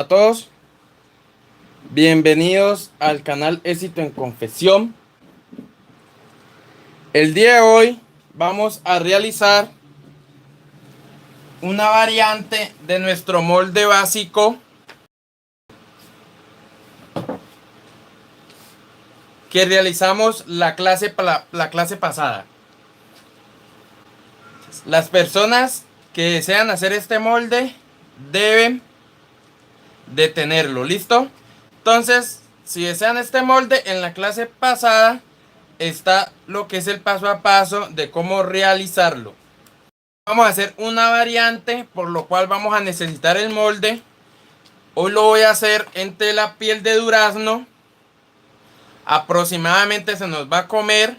A todos, bienvenidos al canal Éxito en Confesión. El día de hoy vamos a realizar una variante de nuestro molde básico que realizamos la clase pasada. Las personas que desean hacer este molde deben de tenerlo, ¿listo? Entonces, si desean este molde, en la clase pasada está lo que es el paso a paso de cómo realizarlo. Vamos a hacer una variante, por lo cual vamos a necesitar el molde. Hoy lo voy a hacer en tela piel de durazno. Aproximadamente se nos va a comer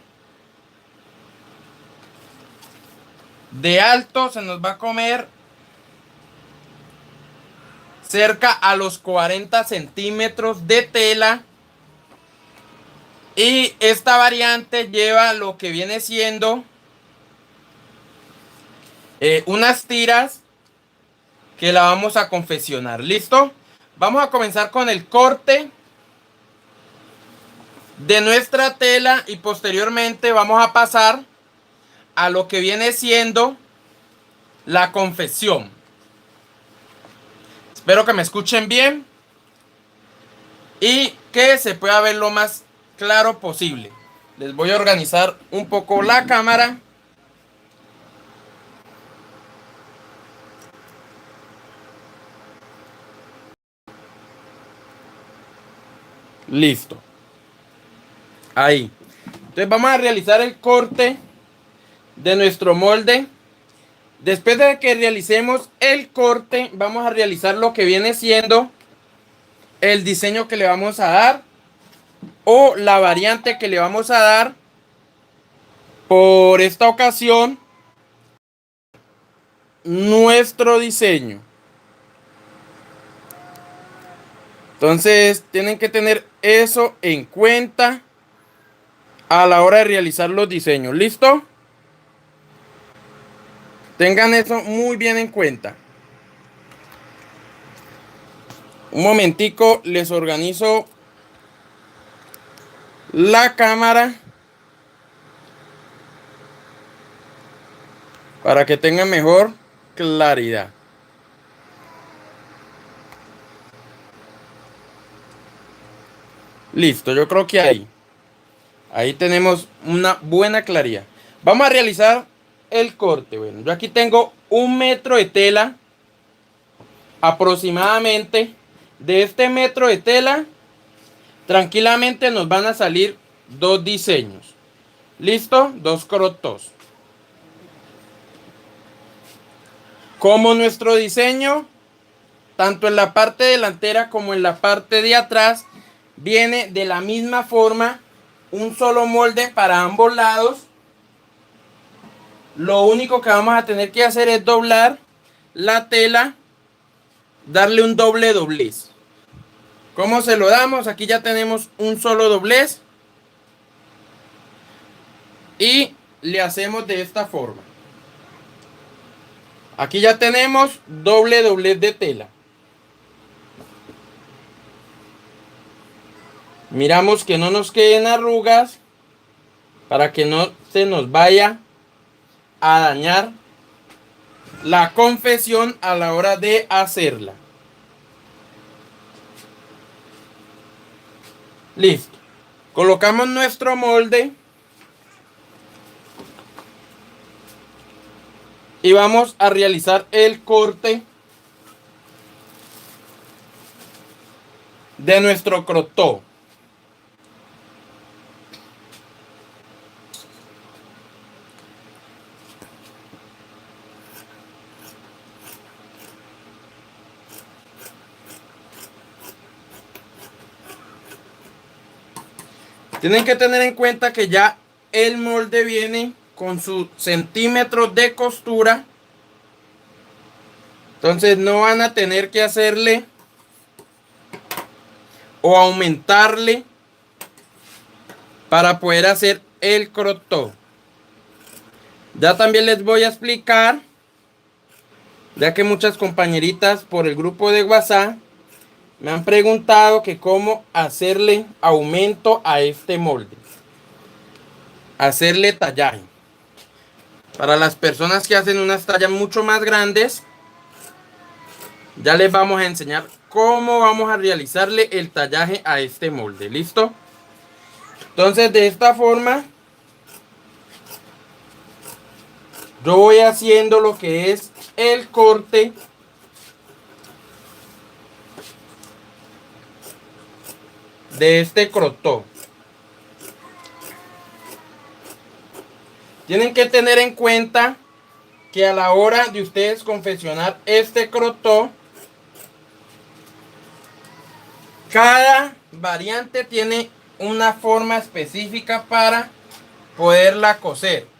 de alto, se nos va a comer cerca a los 40 centímetros de tela. Y esta variante lleva lo que viene siendo unas tiras que la vamos a confeccionar. ¿Listo? Vamos a comenzar con el corte de nuestra tela y posteriormente vamos a pasar a lo que viene siendo la confección. Espero que me escuchen bien y que se pueda ver lo más claro posible. Les voy a organizar un poco la cámara. Listo. Ahí. Entonces vamos a realizar el corte de nuestro molde. Después de que realicemos el corte, vamos a realizar lo que viene siendo el diseño que le vamos a dar o la variante que le vamos a dar por esta ocasión. Nuestro diseño. Entonces tienen que tener eso en cuenta a la hora de realizar los diseños. ¿Listo? Tengan eso muy bien en cuenta. Un momentico, les organizo la cámara para que tengan mejor claridad. Listo, yo creo que ahí tenemos una buena claridad. Vamos a realizar el corte. Bueno, yo aquí tengo 1 metro de tela aproximadamente. De este metro de tela tranquilamente nos van a salir 2 diseños. ¿Listo? 2 crop tops. Como nuestro diseño, tanto en la parte delantera como en la parte de atrás, viene de la misma forma, un solo molde para ambos lados. Lo único que vamos a tener que hacer es doblar la tela, darle un doble doblez. ¿Cómo se lo damos? Aquí ya tenemos un solo doblez y le hacemos de esta forma. Aquí ya tenemos doble doblez de tela. Miramos que no nos queden arrugas para que no se nos vaya a dañar la confección a la hora de hacerla. Listo. Colocamos nuestro molde y vamos a realizar el corte de nuestro crop top. Tienen que tener en cuenta que ya el molde viene con sus centímetros de costura. Entonces no van a tener que hacerle o aumentarle para poder hacer el crop top. Ya también les voy a explicar, ya que muchas compañeritas por el grupo de WhatsApp Me han preguntado que cómo hacerle aumento a este molde. Hacerle tallaje. Para las personas que hacen unas tallas mucho más grandes, ya les vamos a enseñar cómo vamos a realizarle el tallaje a este molde. ¿Listo? Entonces, de esta forma, yo voy haciendo lo que es el corte de este crop top. Tienen que tener en cuenta que a la hora de ustedes confeccionar este crop top, cada variante tiene una forma específica para poderla coser.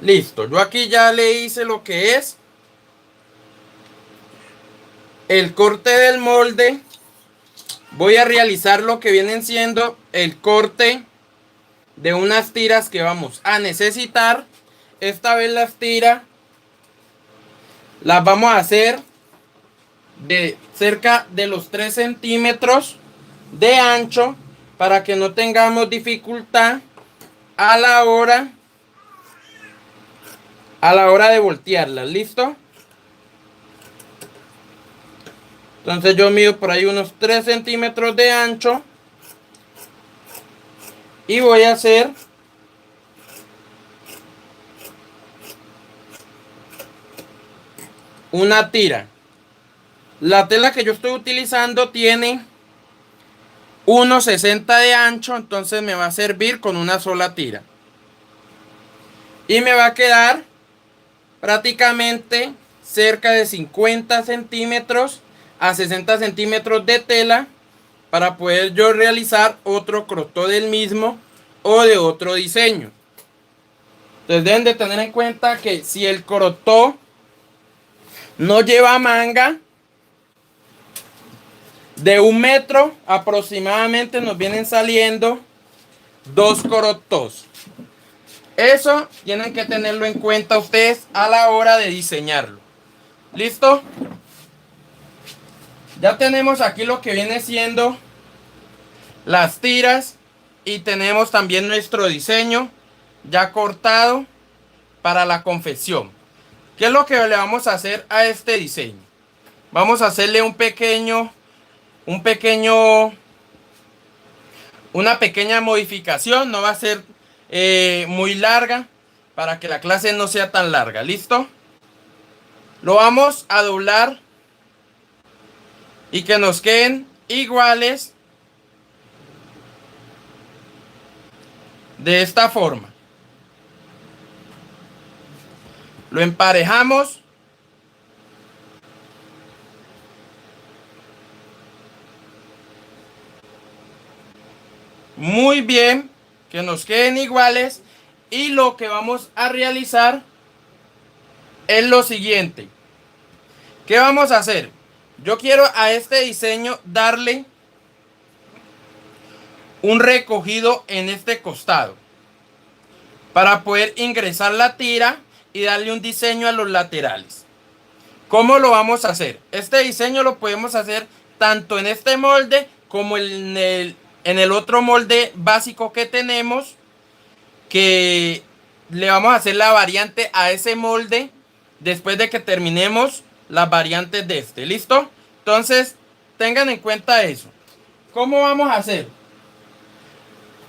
Listo, yo aquí ya le hice lo que es el corte del molde. Voy a realizar lo que vienen siendo el corte de unas tiras que vamos a necesitar. Esta vez las tiras las vamos a hacer de cerca de los 3 centímetros de ancho para que no tengamos dificultad a la hora de voltearlas. ¿Listo? Entonces yo mido por ahí unos 3 centímetros de ancho y voy a hacer una tira. La tela que yo estoy utilizando tiene 1,60 de ancho, entonces me va a servir con una sola tira. Y me va a quedar prácticamente cerca de 50 centímetros a 60 centímetros de tela para poder yo realizar otro crop top del mismo o de otro diseño. Entonces deben de tener en cuenta que si el crop top no lleva manga, de 1 metro aproximadamente nos vienen saliendo 2 crop tops. Eso tienen que tenerlo en cuenta ustedes a la hora de diseñarlo. ¿Listo? Ya tenemos aquí lo que viene siendo las tiras y tenemos también nuestro diseño ya cortado para la confección. ¿Qué es lo que le vamos a hacer a este diseño? Vamos a hacerle una pequeña modificación. No va a ser muy larga para que la clase no sea tan larga. ¿Listo? Lo vamos a doblar y que nos queden iguales de esta forma. Lo emparejamos. Muy bien, que nos queden iguales. Y lo que vamos a realizar es lo siguiente. ¿Qué vamos a hacer? Yo quiero a este diseño darle un recogido en este costado para poder ingresar la tira y darle un diseño a los laterales. ¿Cómo lo vamos a hacer? Este diseño lo podemos hacer tanto en este molde como en el otro molde básico que tenemos, que le vamos a hacer la variante a ese molde después de que terminemos las variantes de este. ¿Listo? Entonces, tengan en cuenta eso. ¿Cómo vamos a hacer?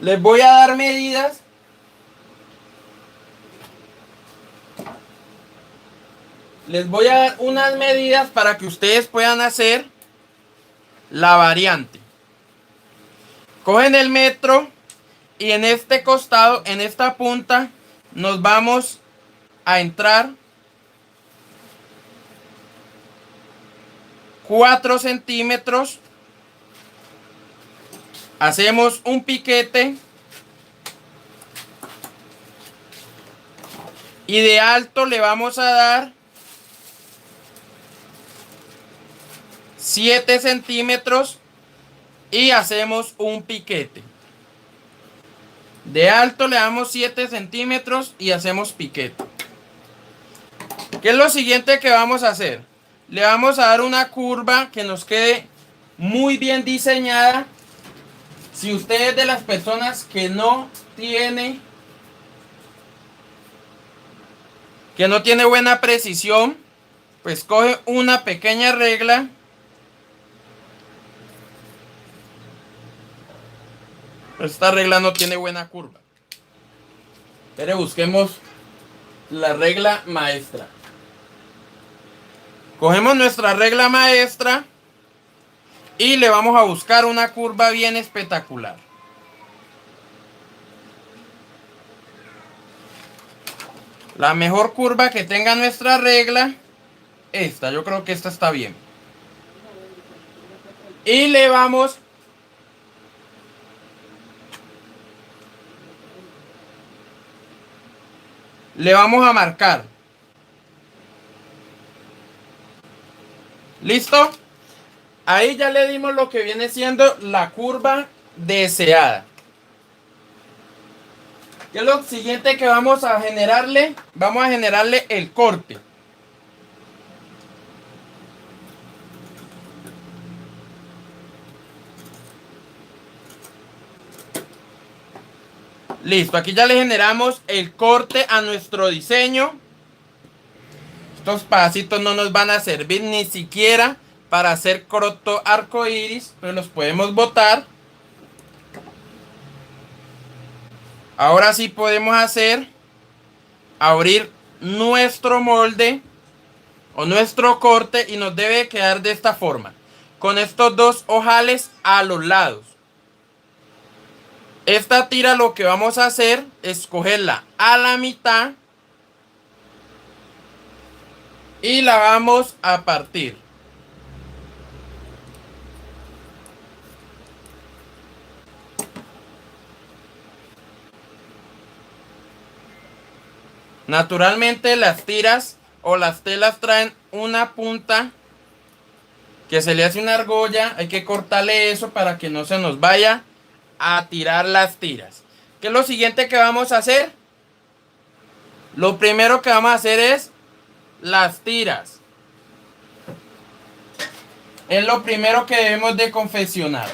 Les voy a dar medidas. Les voy a dar unas medidas para que ustedes puedan hacer la variante. Cogen el metro y en este costado, en esta punta, nos vamos a entrar 4 centímetros. Hacemos un piquete y de alto le vamos a dar 7 centímetros y hacemos un piquete. De alto le damos 7 centímetros y hacemos piquete. ¿Qué es lo siguiente que vamos a hacer? Le vamos a dar una curva que nos quede muy bien diseñada. Si usted es de las personas que no tiene buena precisión, pues coge una pequeña regla Esta regla no tiene buena curva. Pero busquemos la regla maestra. Cogemos nuestra regla maestra y le vamos a buscar una curva bien espectacular. La mejor curva que tenga nuestra regla, esta, yo creo que esta está bien. Y le vamos a marcar. ¿Listo? Ahí ya le dimos lo que viene siendo la curva deseada. ¿Qué es lo siguiente que vamos a generarle? Vamos a generarle el corte. Listo, aquí ya le generamos el corte a nuestro diseño. Estos pedacitos no nos van a servir ni siquiera para hacer croto arco iris, pero los podemos botar. Ahora sí podemos abrir nuestro molde o nuestro corte y nos debe quedar de esta forma, con estos dos ojales a los lados. Esta tira lo que vamos a hacer es cogerla a la mitad y la vamos a partir. Naturalmente las tiras o las telas traen una punta que se le hace una argolla. Hay que cortarle eso para que no se nos vaya a tirar las tiras. ¿Qué es lo siguiente que vamos a hacer? Lo primero que vamos a hacer es las tiras. Es lo primero que debemos de confeccionar.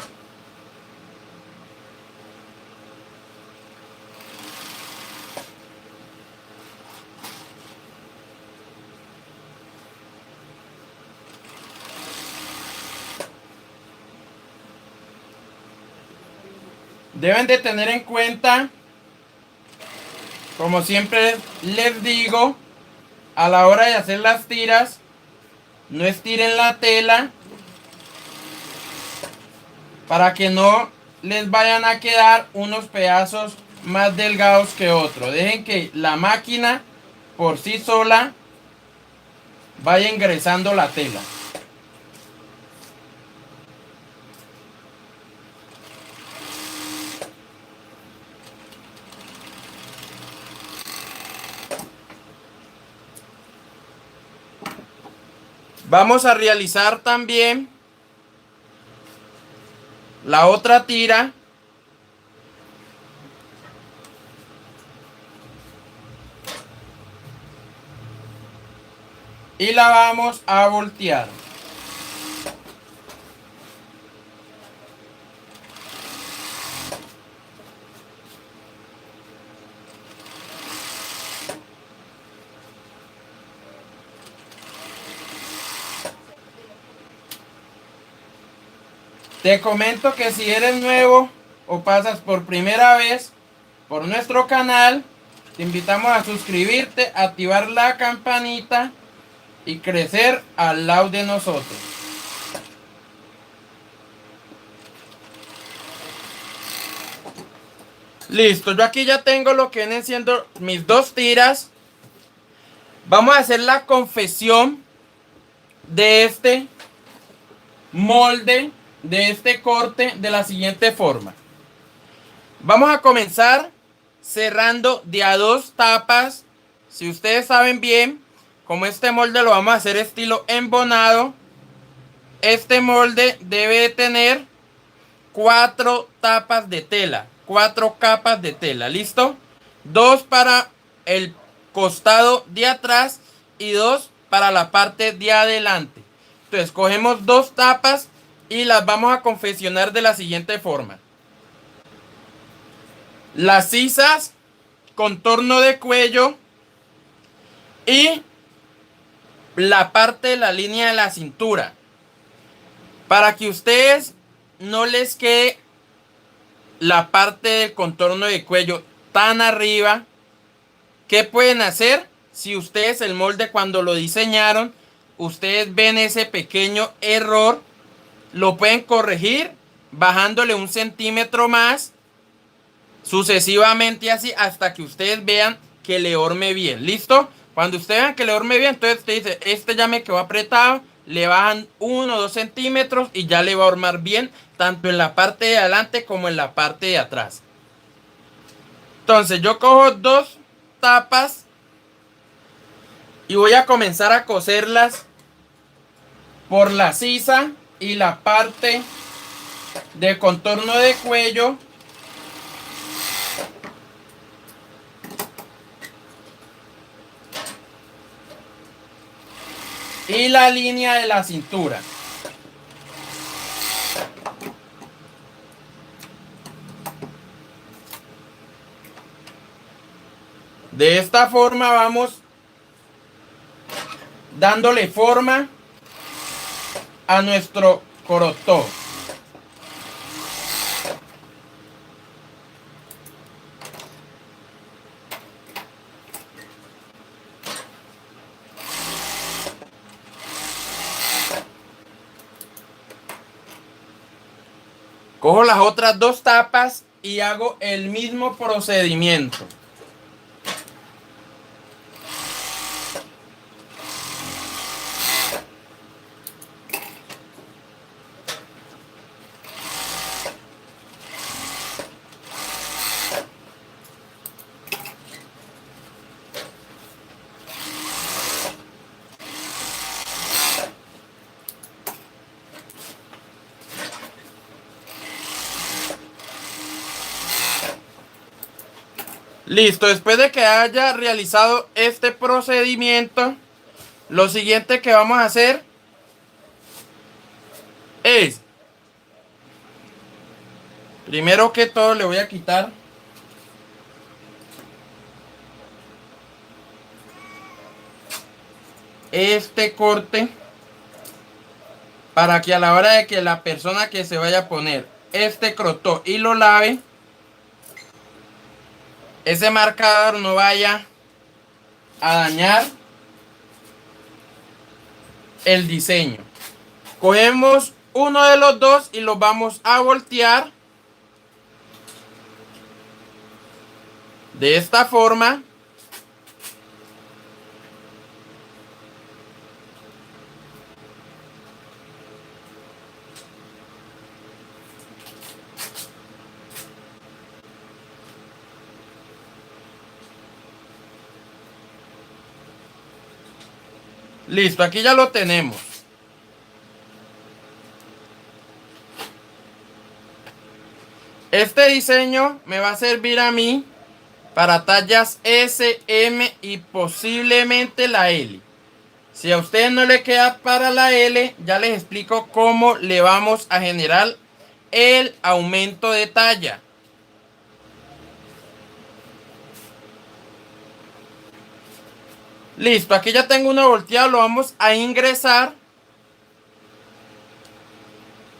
Deben de tener en cuenta, como siempre les digo, a la hora de hacer las tiras, no estiren la tela para que no les vayan a quedar unos pedazos más delgados que otros. Dejen que la máquina por sí sola vaya ingresando la tela. Vamos a realizar también la otra tira. Y la vamos a voltear. Te comento que si eres nuevo o pasas por primera vez por nuestro canal, te invitamos a suscribirte, activar la campanita y crecer al lado de nosotros. Listo, yo aquí ya tengo lo que vienen siendo mis dos tiras. Vamos a hacer la confección de este molde, de este corte, de la siguiente forma. Vamos a comenzar cerrando de a dos tapas. Si ustedes saben bien, como este molde lo vamos a hacer estilo embonado, este molde debe de tener 4 tapas de tela, 4 capas de tela, ¿listo? 2 para el costado de atrás y 2 para la parte de adelante. Entonces cogemos 2 tapas y las vamos a confeccionar de la siguiente forma. Las sisas, contorno de cuello y la parte de la línea de la cintura. Para que ustedes no les quede la parte del contorno de cuello tan arriba, ¿qué pueden hacer? Si ustedes el molde cuando lo diseñaron, ustedes ven ese pequeño error, lo pueden corregir bajándole 1 centímetro más, sucesivamente así hasta que ustedes vean que le horme bien. ¿Listo? Cuando ustedes vean que le horme bien, entonces usted dice, este ya me quedó apretado, le bajan 1 o 2 centímetros y ya le va a hormar bien, tanto en la parte de adelante como en la parte de atrás. Entonces yo cojo 2 tapas y voy a comenzar a coserlas por la sisa y la parte de contorno de cuello. Y la línea de la cintura. De esta forma vamos dándole forma a nuestro crop top. Cojo las otras 2 tapas y hago el mismo procedimiento. Listo, después de que haya realizado este procedimiento, lo siguiente que vamos a hacer es, primero que todo le voy a quitar este corte para que a la hora de que la persona que se vaya a poner este crop top y lo lave, ese marcador no vaya a dañar el diseño. Cogemos uno de los dos y los vamos a voltear de esta forma. Listo, aquí ya lo tenemos. Este diseño me va a servir a mí para tallas S, M y posiblemente la L. Si a ustedes no le queda para la L, ya les explico cómo le vamos a generar el aumento de talla. Listo, aquí ya tengo uno volteado, lo vamos a ingresar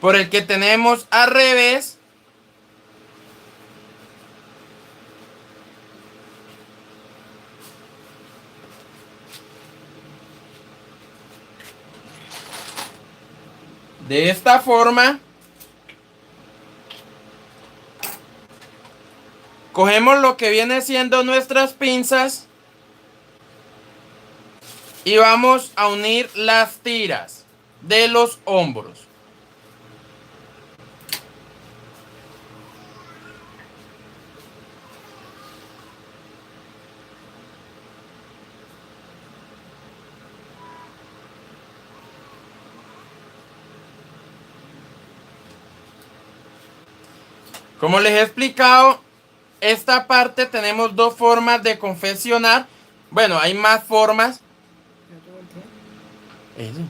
por el que tenemos al revés. De esta forma. Cogemos lo que viene siendo nuestras pinzas y vamos a unir las tiras de los hombros. Como les he explicado, esta parte tenemos dos formas de confeccionar. Bueno, hay más formas. Eso.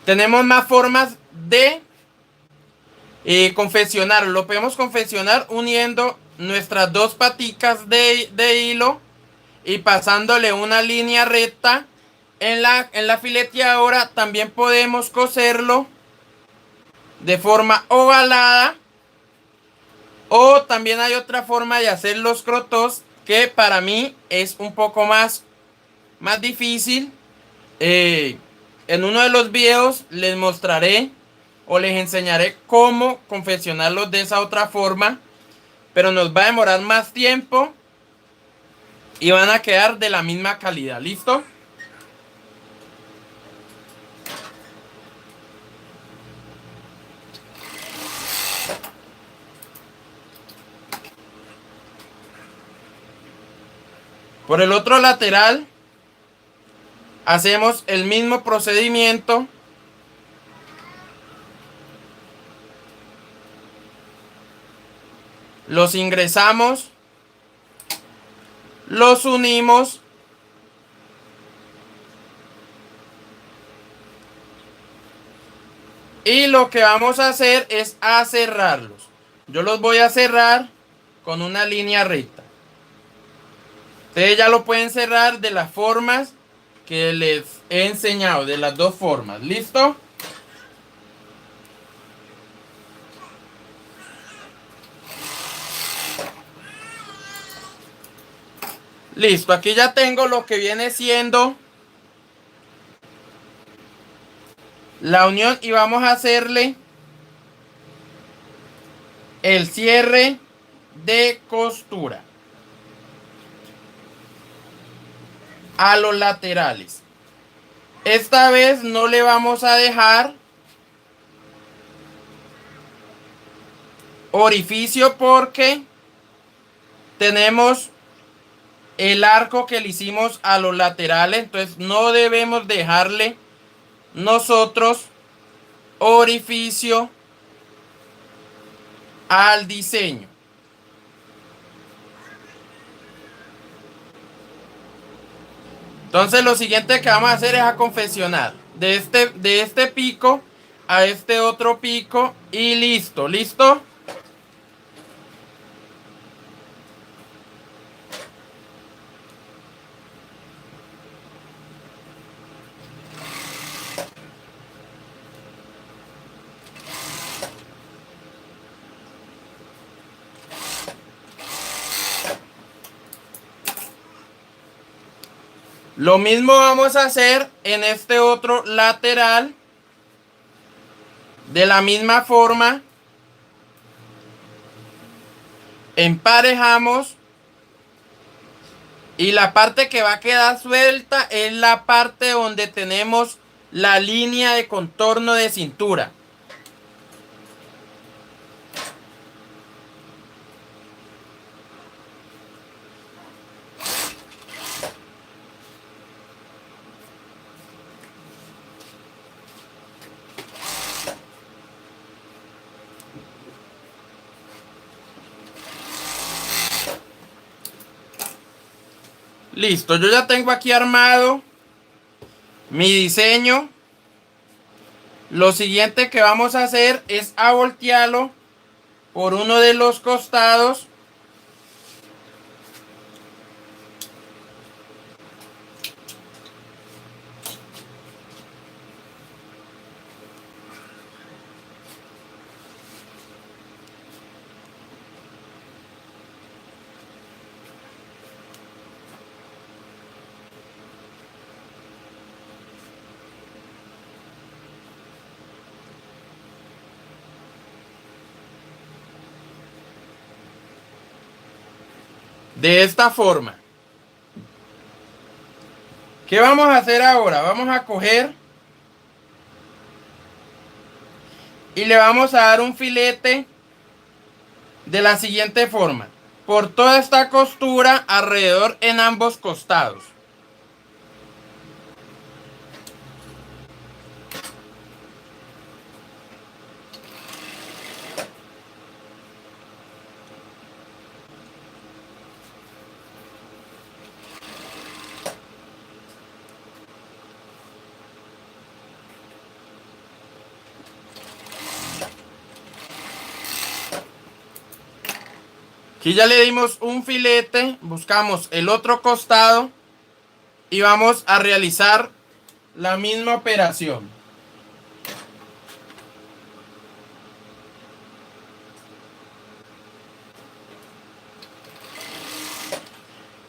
Tenemos más formas de confeccionar. Lo podemos confeccionar uniendo nuestras dos paticas de hilo y pasándole una línea recta en la fileteadora. También podemos coserlo de forma ovalada, o también hay otra forma de hacer los crotos que para mí es un poco más difícil. En uno de los videos les mostraré o les enseñaré cómo confeccionarlos de esa otra forma, pero nos va a demorar más tiempo y van a quedar de la misma calidad. ¿Listo? Por el otro lateral hacemos el mismo procedimiento. Los ingresamos, los unimos y lo que vamos a hacer es a cerrarlos. Yo los voy a cerrar con una línea recta. Ustedes ya lo pueden cerrar de las formas que les he enseñado, de las dos formas. ¿Listo? Listo, aquí ya tengo lo que viene siendo la unión y vamos a hacerle el cierre de costura a los laterales. Esta vez no le vamos a dejar orificio porque tenemos el arco que le hicimos a los laterales, entonces no debemos dejarle nosotros orificio al diseño. Entonces lo siguiente que vamos a hacer es a confeccionar de este pico a este otro pico y listo. ¿Listo? Lo mismo vamos a hacer en este otro lateral. De la misma forma, emparejamos y la parte que va a quedar suelta es la parte donde tenemos la línea de contorno de cintura. Listo, yo ya tengo aquí armado mi diseño. Lo siguiente que vamos a hacer es a voltearlo por uno de los costados. De esta forma. ¿Qué vamos a hacer ahora? Vamos a coger y le vamos a dar un filete de la siguiente forma. Por toda esta costura alrededor en ambos costados. Aquí ya le dimos un filete, buscamos el otro costado y vamos a realizar la misma operación.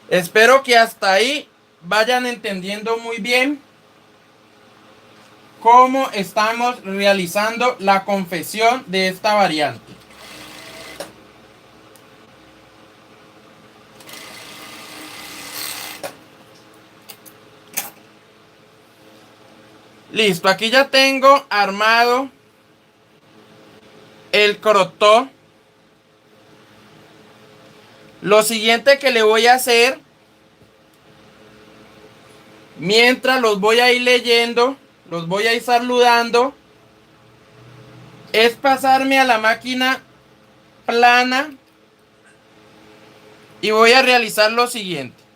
Espero que hasta ahí vayan entendiendo muy bien cómo estamos realizando la confección de esta variante. Listo, aquí ya tengo armado el crotó. Lo siguiente que le voy a hacer, mientras los voy a ir leyendo, los voy a ir saludando, es pasarme a la máquina plana y voy a realizar lo siguiente.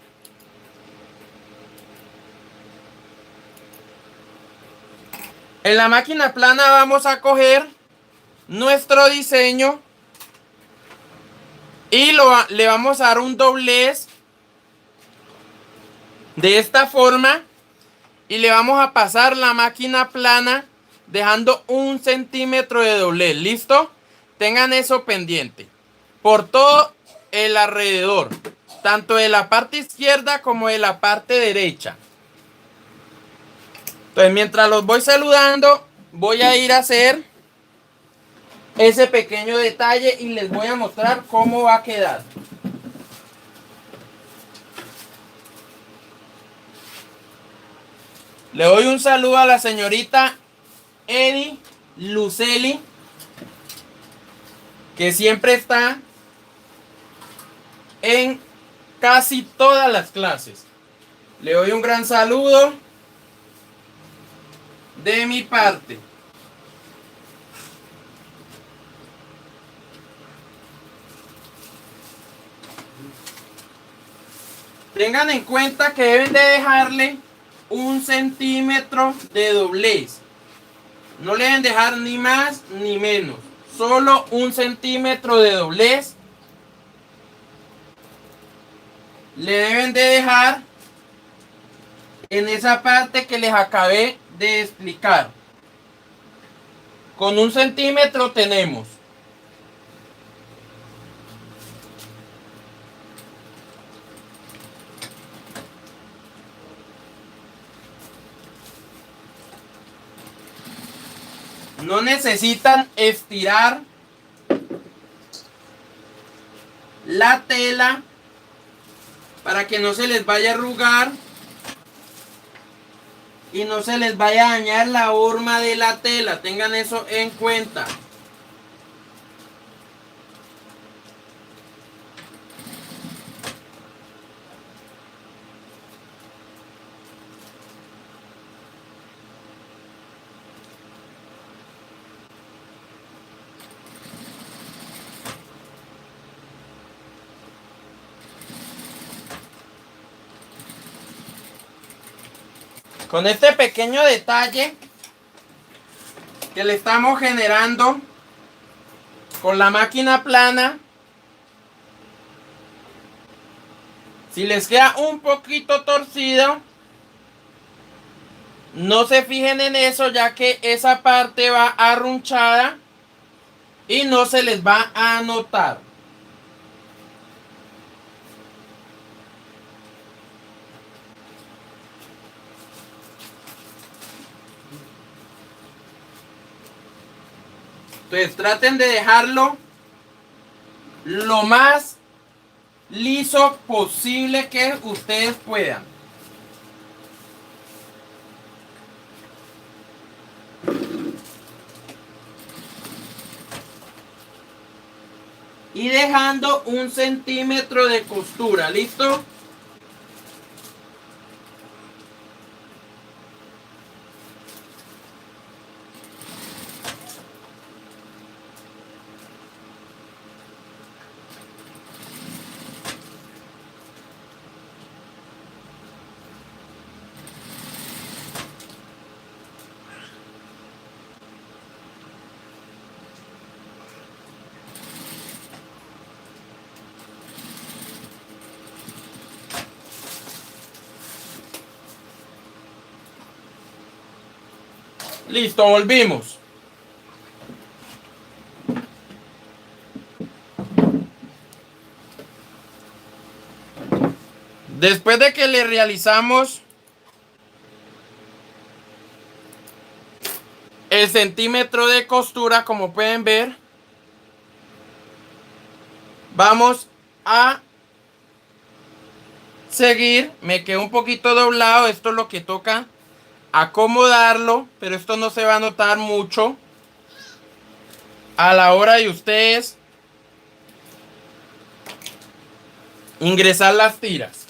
En la máquina plana vamos a coger nuestro diseño y le vamos a dar un doblez de esta forma y le vamos a pasar la máquina plana dejando 1 centímetro de doblez. ¿Listo? Tengan eso pendiente. Por todo el alrededor, tanto de la parte izquierda como de la parte derecha. Entonces, mientras los voy saludando, voy a ir a hacer ese pequeño detalle y les voy a mostrar cómo va a quedar. Le doy un saludo a la señorita Eddie Luceli, que siempre está en casi todas las clases. Le doy un gran saludo de mi parte. Tengan en cuenta que deben de dejarle 1 centímetro de doblez. No le deben dejar ni más ni menos. Solo 1 centímetro de doblez le deben de dejar en esa parte que les acabé de explicar. Con 1 centímetro tenemos. No necesitan estirar la tela para que no se les vaya a arrugar y no se les vaya a dañar la horma de la tela. Tengan eso en cuenta. Con este pequeño detalle que le estamos generando con la máquina plana, si les queda un poquito torcido, no se fijen en eso, ya que esa parte va arrunchada y no se les va a notar. Entonces traten de dejarlo lo más liso posible que ustedes puedan. Y dejando 1 centímetro de costura. ¿Listo? Listo, volvimos. Después de que le realizamos el centímetro de costura, como pueden ver, vamos a seguir. Me quedó un poquito doblado, esto es lo que toca acomodarlo, pero esto no se va a notar mucho a la hora de ustedes ingresar las tiras.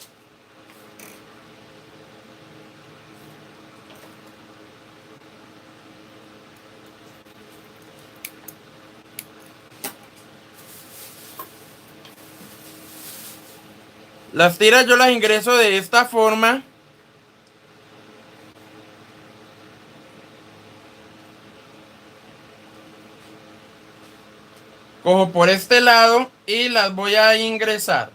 Las tiras yo las ingreso de esta forma. Cojo por este lado y las voy a ingresar.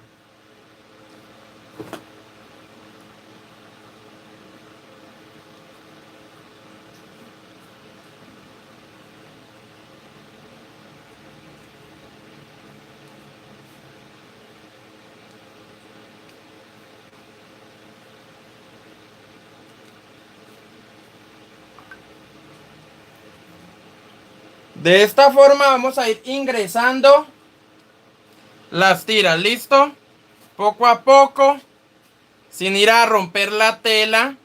De esta forma vamos a ir ingresando las tiras, ¿listo? Poco a poco, sin ir a romper la tela.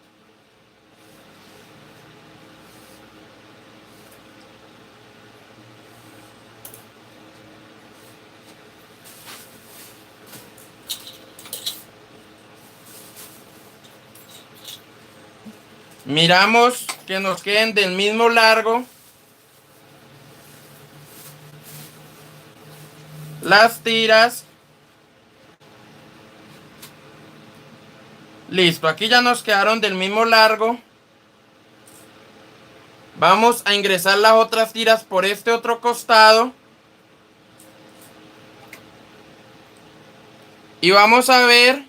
Miramos que nos queden del mismo largo las tiras. Listo, aquí ya nos quedaron del mismo largo. Vamos a ingresar las otras tiras por este otro costado. Y vamos a ver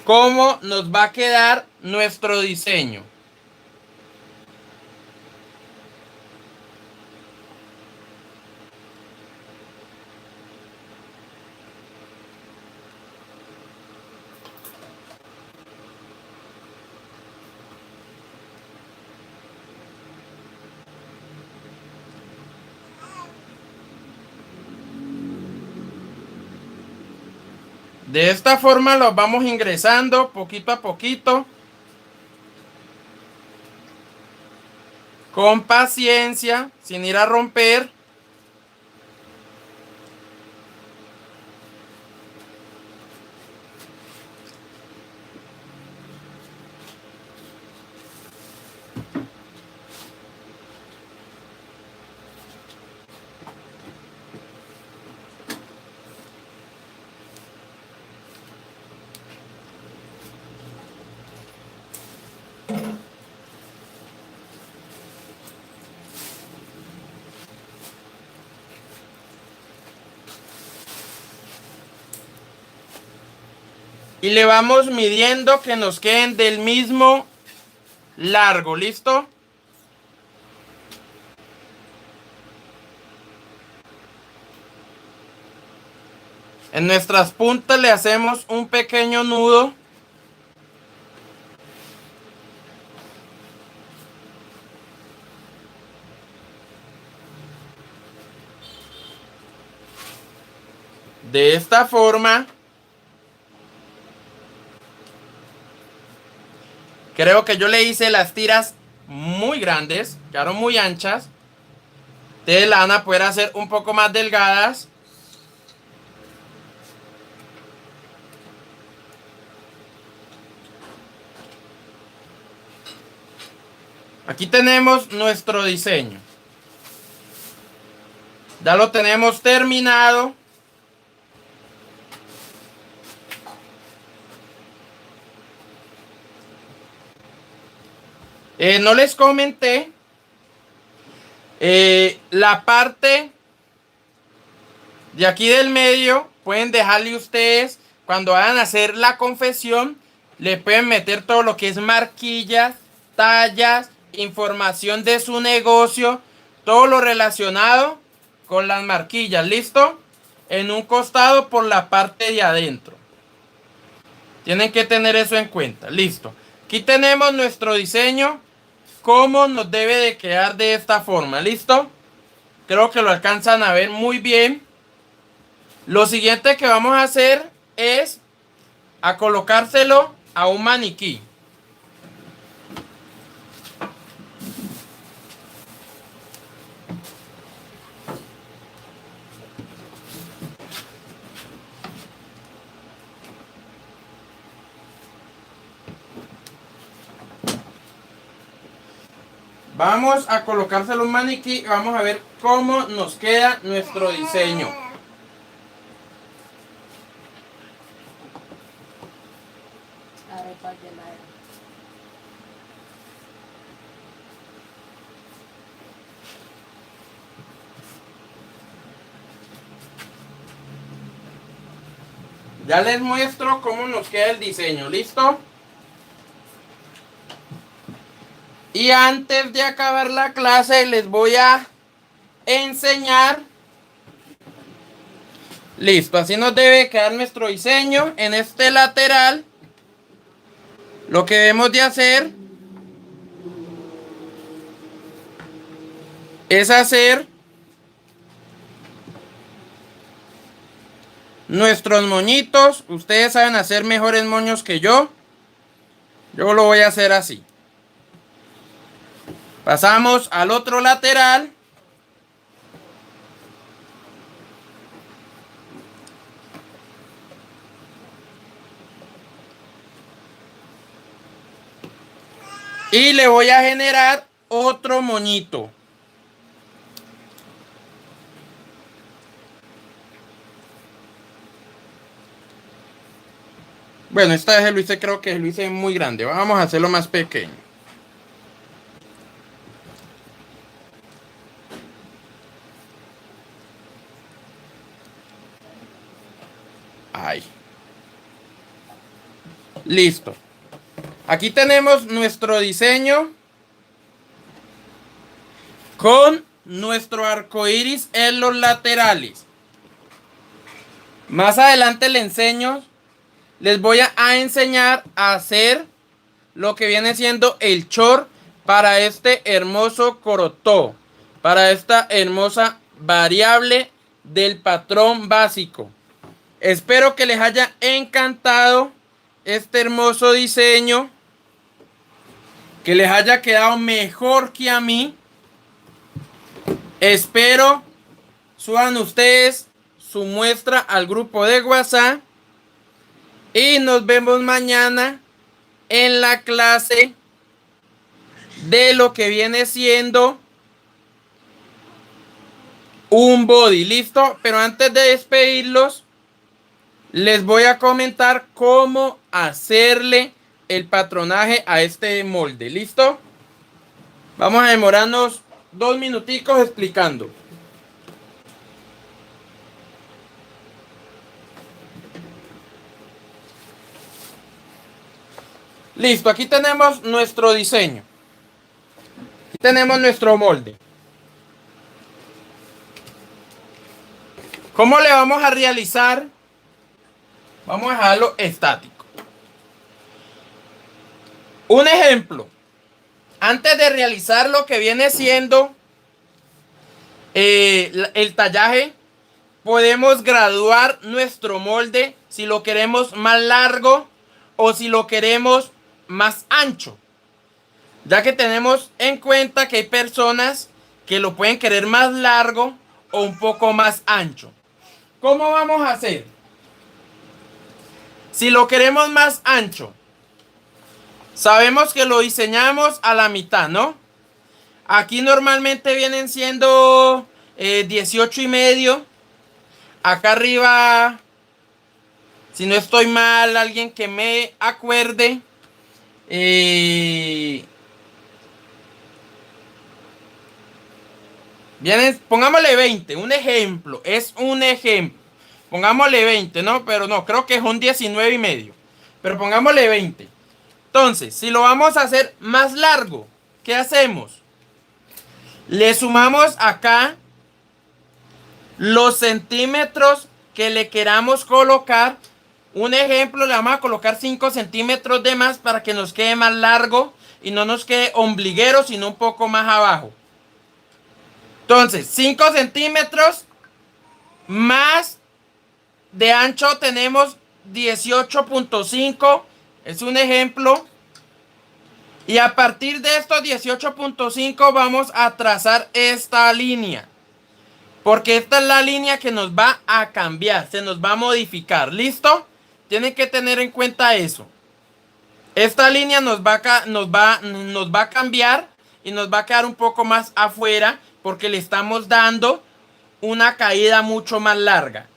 cómo nos va a quedar nuestro diseño. De esta forma los vamos ingresando poquito a poquito. Con paciencia, sin ir a romper. Y le vamos midiendo que nos queden del mismo largo, ¿listo? En nuestras puntas le hacemos un pequeño nudo. De esta forma. Creo que yo le hice las tiras muy grandes, quedaron muy anchas. Ustedes la van a poder hacer un poco más delgadas. Aquí tenemos nuestro diseño. Ya lo tenemos terminado. No les comenté la parte de aquí del medio. Pueden dejarle ustedes, cuando vayan a hacer la confección, le pueden meter todo lo que es marquillas, tallas, información de su negocio, todo lo relacionado con las marquillas, ¿listo? En un costado por la parte de adentro. Tienen que tener eso en cuenta, listo. Aquí tenemos nuestro diseño, cómo nos debe de quedar de esta forma, ¿listo? Creo que lo alcanzan a ver muy bien. Lo siguiente que vamos a hacer es a colocárselo a un maniquí. Vamos a colocárselo un maniquí y vamos a ver cómo nos queda nuestro diseño. Ya les muestro cómo nos queda el diseño, ¿listo? Y antes de acabar la clase les voy a enseñar. Listo, así nos debe quedar nuestro diseño. En este lateral, lo que debemos de hacer es hacer nuestros moñitos. Ustedes saben hacer mejores moños que yo. Yo lo voy a hacer así. Pasamos al otro lateral. Y le voy a generar otro moñito. Bueno, esta vez lo hice, creo que lo hice muy grande. Vamos a hacerlo más pequeño. Ahí. Listo. Aquí tenemos nuestro diseño con nuestro arco iris en los laterales. Más adelante les voy a enseñar a hacer lo que viene siendo el short para este hermoso corotó, para esta hermosa variable del patrón básico. Espero que les haya encantado este hermoso diseño, que les haya quedado mejor que a mí. Espero suban ustedes su muestra al grupo de WhatsApp y nos vemos mañana en la clase de lo que viene siendo un body. ¿Listo? Pero antes de despedirlos, les voy a comentar cómo hacerle el patronaje a este molde. ¿Listo? Vamos a demorarnos 2 minuticos explicando. Listo, aquí tenemos nuestro diseño. Aquí tenemos nuestro molde. ¿Cómo le vamos a realizar? Vamos a dejarlo estático. Un ejemplo. Antes de realizar lo que viene siendo el tallaje, podemos graduar nuestro molde si lo queremos más largo o si lo queremos más ancho, ya que tenemos en cuenta que hay personas que lo pueden querer más largo o un poco más ancho. ¿Cómo vamos a hacer? Si lo queremos más ancho, sabemos que lo diseñamos a la mitad, ¿no? Aquí normalmente vienen siendo 18,5. Acá arriba, si no estoy mal, alguien que me acuerde, vienen, pongámosle 20, un ejemplo, es un ejemplo. Pongámosle 20, ¿no? Pero no, creo que es un 19,5. Pero pongámosle 20. Entonces, si lo vamos a hacer más largo, ¿qué hacemos? Le sumamos acá los centímetros que le queramos colocar. Un ejemplo, le vamos a colocar 5 centímetros de más para que nos quede más largo y no nos quede ombliguero, sino un poco más abajo. Entonces, 5 centímetros más de ancho tenemos 18.5. Es un ejemplo. Y a partir de estos 18.5 vamos a trazar esta línea. Porque esta es la línea que nos va a cambiar, se nos va a modificar. ¿Listo? Tienen que tener en cuenta eso. Esta línea nos va a cambiar y nos va a quedar un poco más afuera porque le estamos dando una caída mucho más larga.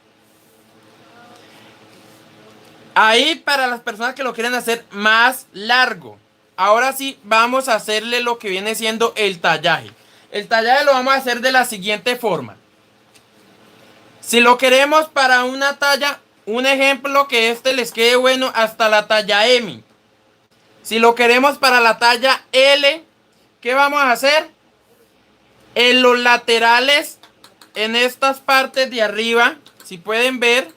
Ahí para las personas que lo quieren hacer más largo. Ahora sí vamos a hacerle lo que viene siendo el tallaje. El tallaje lo vamos a hacer de la siguiente forma. Si lo queremos para una talla, un ejemplo que les quede bueno hasta la talla M. Si lo queremos para la talla L, ¿qué vamos a hacer? En los laterales, en estas partes de arriba, si pueden ver,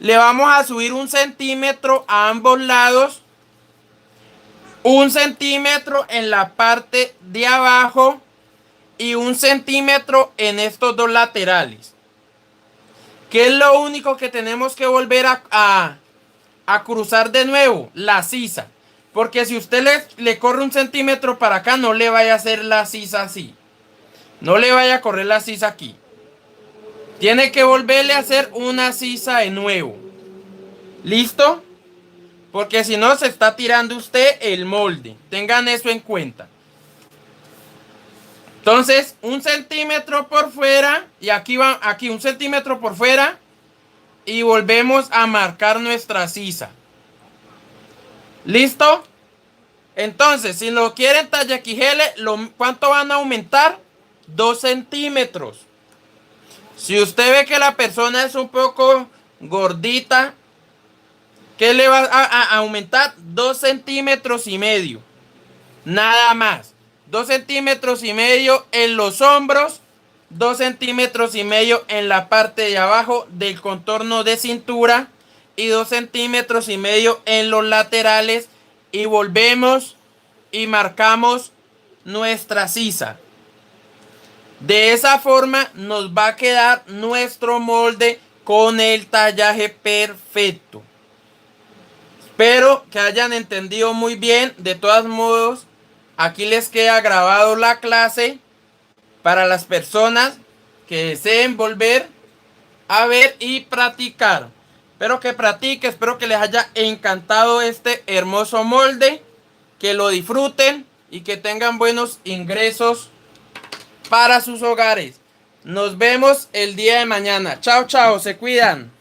le vamos a subir 1 centímetro a ambos lados. 1 centímetro en la parte de abajo y 1 centímetro en estos dos laterales. ¿Qué es lo único que tenemos que volver a cruzar de nuevo? La sisa. Porque si usted le corre 1 centímetro para acá, no le vaya a hacer la sisa así. No le vaya a correr la sisa aquí. Tiene que volverle a hacer una sisa de nuevo. ¿Listo? Porque si no, se está tirando usted el molde. Tengan eso en cuenta. Entonces, 1 centímetro por fuera. Y aquí 1 centímetro por fuera. Y volvemos a marcar nuestra sisa. ¿Listo? Entonces, si lo quieren talla XL, ¿cuánto van a aumentar? 2 centímetros. Si usted ve que la persona es un poco gordita, ¿qué le va a aumentar? 2 centímetros y medio. Nada más. 2 centímetros y medio en los hombros. 2 centímetros y medio en la parte de abajo del contorno de cintura. Y 2 centímetros y medio en los laterales. Y volvemos y marcamos nuestra sisa. De esa forma nos va a quedar nuestro molde con el tallaje perfecto. Espero que hayan entendido muy bien. De todos modos, aquí les queda grabado la clase para las personas que deseen volver a ver y practicar. Espero que practiquen, espero que les haya encantado este hermoso molde, que lo disfruten y que tengan buenos ingresos para sus hogares. Nos vemos el día de mañana. Chao, chao, se cuidan.